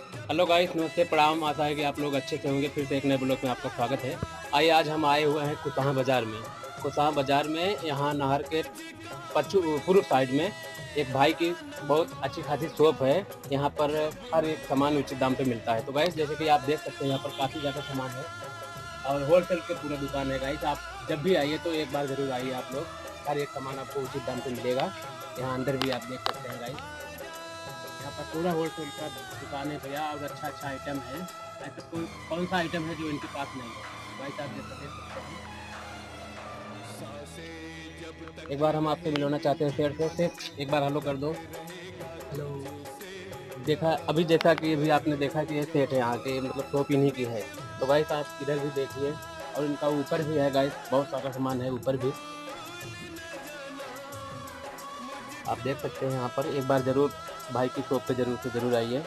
Hello guys, नमस्ते, प्रणाम। आशा है कि आप लोग अच्छे से होंगे। फिर से एक नए ब्लॉग में आपका स्वागत है। आइए, आज हम आए हुए हैं कुसाहा बाज़ार में। कुसाहा बाज़ार में यहाँ नहर के पूर्व साइड में एक भाई की बहुत अच्छी खासी शॉप है। यहाँ पर हर एक सामान उचित दाम पे मिलता है। तो गाइस, जैसे कि आप देख सकते हैं, यहाँ पर काफ़ी ज़्यादा सामान है और होलसेल की पूरा दुकान है। गाइस, आप जब भी आइए तो एक बार ज़रूर आइए आप लोग। हर एक सामान आपको उचित दाम पे मिलेगा। यहाँ अंदर भी आप देख सकते हैं गाइस। यहाँ पर पूरा होलसेल का दुकान है भैया, और अच्छा-अच्छा आइटम है। ऐसा कौन सा आइटम है जो इनके पास नहीं है। भाई साहब जैसा देख सकते हैं। एक बार हम आपसे मिलवाना चाहते हैं शेर से। सिर्फ एक बार हेलो कर दो। हेलो। देखा अभी, जैसा कि अभी आपने देखा कि ये सेट है यहाँ के, मतलब शॉप इन्हीं की है। तो भाई साहब इधर भी देखिए, और इनका ऊपर भी है गाइस, बहुत सारा सामान है ऊपर भी। आप देख सकते हैं यहाँ पर। एक बार ज़रूर भाई की शॉप पे ज़रूर से ज़रूर आइए।